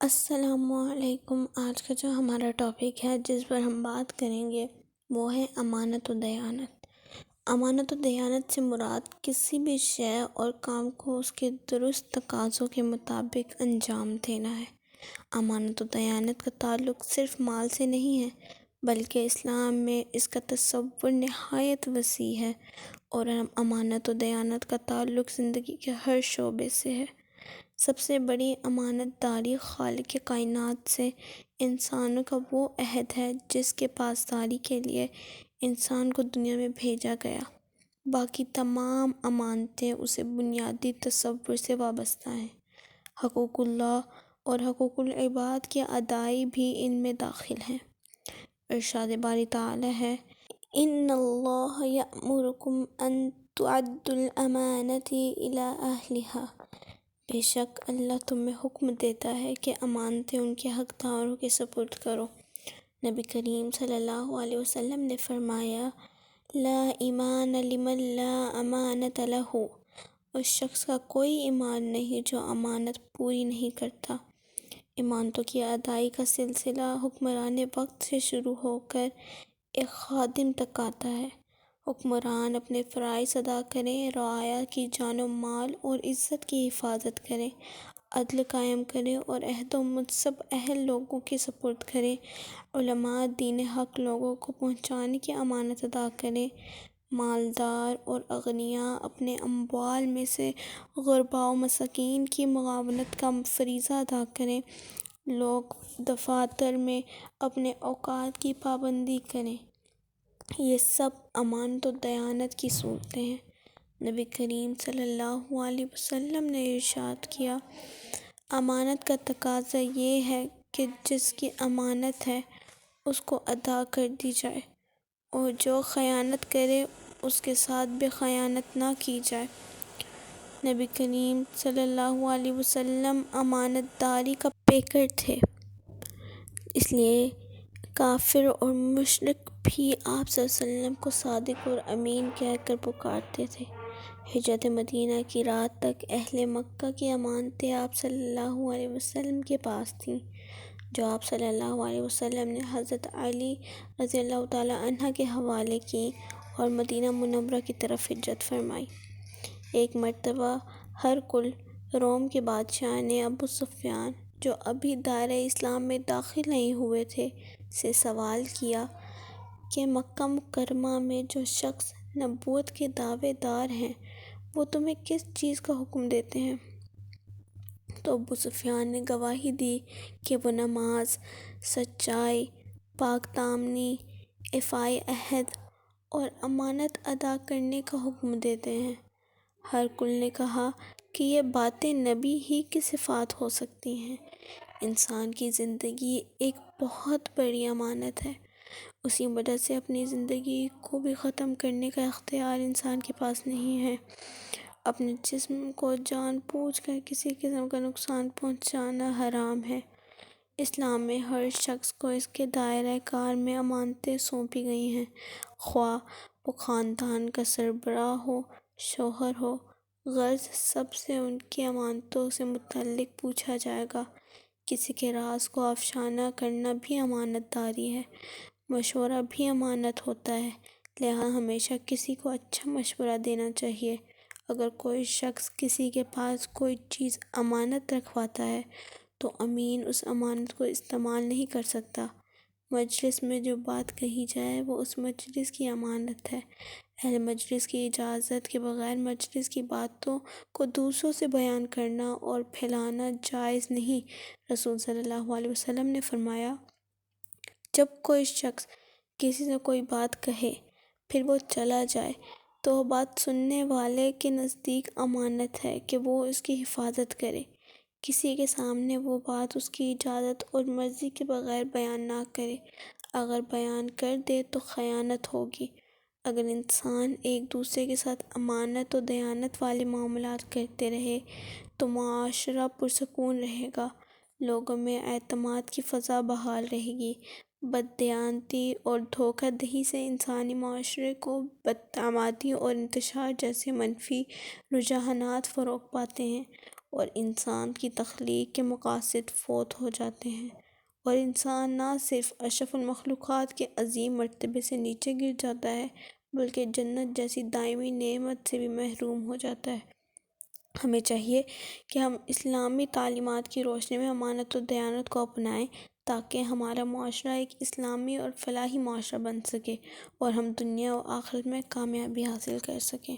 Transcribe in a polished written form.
السلام علیکم۔ آج کا جو ہمارا ٹاپک ہے جس پر ہم بات کریں گے وہ ہے امانت و دیانت۔ امانت و دیانت سے مراد کسی بھی شے اور کام کو اس کے درست تقاضوں کے مطابق انجام دینا ہے۔ امانت و دیانت کا تعلق صرف مال سے نہیں ہے بلکہ اسلام میں اس کا تصور نہایت وسیع ہے، اور امانت و دیانت کا تعلق زندگی کے ہر شعبے سے ہے۔ سب سے بڑی امانت داری خالق کائنات سے انسانوں کا وہ عہد ہے جس کے پاسداری کے لیے انسان کو دنیا میں بھیجا گیا۔ باقی تمام امانتیں اسے بنیادی تصور سے وابستہ ہیں۔ حقوق اللہ اور حقوق العباد کی ادائی بھی ان میں داخل ہیں۔ ارشاد باری تعالی ہے، ان اللہ یأمرکم ان تعدوا الامانات الی اہلہا۔ بے شک اللہ تمہیں حکم دیتا ہے کہ امانتیں ان کے حقداروں کے سپرد کرو۔ نبی کریم صلی اللہ علیہ وسلم نے فرمایا، لا ایمان لمن لا امانت لہ۔ اس شخص کا کوئی ایمان نہیں جو امانت پوری نہیں کرتا۔ امانتوں کی ادائی کا سلسلہ حکمران وقت سے شروع ہو کر ایک خادم تک آتا ہے۔ حکمران اپنے فرائض ادا کریں، رعایا کی جان و مال اور عزت کی حفاظت کریں، عدل قائم کریں اور عہد و منصب اہل لوگوں کے سپرد کریں، علماء دین حق لوگوں کو پہنچانے کی امانت ادا کریں، مالدار اور اغنیاء اپنے اموال میں سے غرباء و مساکین کی معاونت کا فریضہ ادا کریں، لوگ دفاتر میں اپنے اوقات کی پابندی کریں۔ یہ سب امانت و دیانت کی صورتیں ہیں۔ نبی کریم صلی اللہ علیہ وسلم نے ارشاد کیا، امانت کا تقاضا یہ ہے کہ جس کی امانت ہے اس کو ادا کر دی جائے، اور جو خیانت کرے اس کے ساتھ بھی خیانت نہ کی جائے۔ نبی کریم صلی اللہ علیہ وسلم امانت داری کا پیکر تھے، اس لیے کافر اور مشرک بھی آپ صلی اللہ علیہ وسلم کو صادق اور امین کہہ کر پکارتے تھے۔ ہجرت مدینہ کی رات تک اہل مکہ کی امانتیں آپ صلی اللہ علیہ وسلم کے پاس تھیں، جو آپ صلی اللہ علیہ وسلم نے حضرت علی رضی اللہ تعالی عنہ کے حوالے کیں اور مدینہ منورہ کی طرف ہجرت فرمائی۔ ایک مرتبہ ہرقل روم کے بادشاہ نے ابو سفیان، جو ابھی دائرہ اسلام میں داخل نہیں ہوئے تھے، سے سوال کیا کہ مکہ مکرمہ میں جو شخص نبوت کے دعوے دار ہیں وہ تمہیں کس چیز کا حکم دیتے ہیں؟ تو ابو سفیان نے گواہی دی کہ وہ نماز، سچائی، پاک دامنی، ایفائے عہد اور امانت ادا کرنے کا حکم دیتے ہیں۔ ہرقل نے کہا کہ یہ باتیں نبی ہی کی صفات ہو سکتی ہیں۔ انسان کی زندگی ایک بہت بڑی امانت ہے، اسی وجہ سے اپنی زندگی کو بھی ختم کرنے کا اختیار انسان کے پاس نہیں ہے۔ اپنے جسم کو جان بوجھ کر کسی قسم کا نقصان پہنچانا حرام ہے۔ اسلام میں ہر شخص کو اس کے دائرہ کار میں امانتیں سونپی گئی ہیں، خواہ وہ خاندان کا سربراہ ہو، شوہر ہو، غرض سب سے ان کی امانتوں سے متعلق پوچھا جائے گا۔ کسی کے راز کو افشانہ کرنا بھی امانت داری ہے، مشورہ بھی امانت ہوتا ہے، لہذا ہمیشہ کسی کو اچھا مشورہ دینا چاہیے۔ اگر کوئی شخص کسی کے پاس کوئی چیز امانت رکھواتا ہے تو امین اس امانت کو استعمال نہیں کر سکتا۔ مجلس میں جو بات کہی جائے وہ اس مجلس کی امانت ہے۔ اہل مجلس کی اجازت کے بغیر مجلس کی باتوں کو دوسروں سے بیان کرنا اور پھیلانا جائز نہیں۔ رسول صلی اللہ علیہ وسلم نے فرمایا، جب کوئی شخص کسی سے کوئی بات کہے پھر وہ چلا جائے تو وہ بات سننے والے کے نزدیک امانت ہے کہ وہ اس کی حفاظت کرے۔ کسی کے سامنے وہ بات اس کی اجازت اور مرضی کے بغیر بیان نہ کرے۔ اگر بیان کر دے تو خیانت ہوگی۔ اگر انسان ایک دوسرے کے ساتھ امانت و دیانت والے معاملات کرتے رہے تو معاشرہ پرسکون رہے گا، لوگوں میں اعتماد کی فضا بحال رہے گی۔ بددیانتی اور دھوکہ دہی سے انسانی معاشرے کو بداعتمادی اور انتشار جیسے منفی رجحانات فروغ پاتے ہیں، اور انسان کی تخلیق کے مقاصد فوت ہو جاتے ہیں، اور انسان نہ صرف اشرف المخلوقات کے عظیم مرتبے سے نیچے گر جاتا ہے بلکہ جنت جیسی دائمی نعمت سے بھی محروم ہو جاتا ہے۔ ہمیں چاہیے کہ ہم اسلامی تعلیمات کی روشنی میں امانت و دیانت کو اپنائیں تاکہ ہمارا معاشرہ ایک اسلامی اور فلاحی معاشرہ بن سکے اور ہم دنیا و آخرت میں کامیابی حاصل کر سکیں۔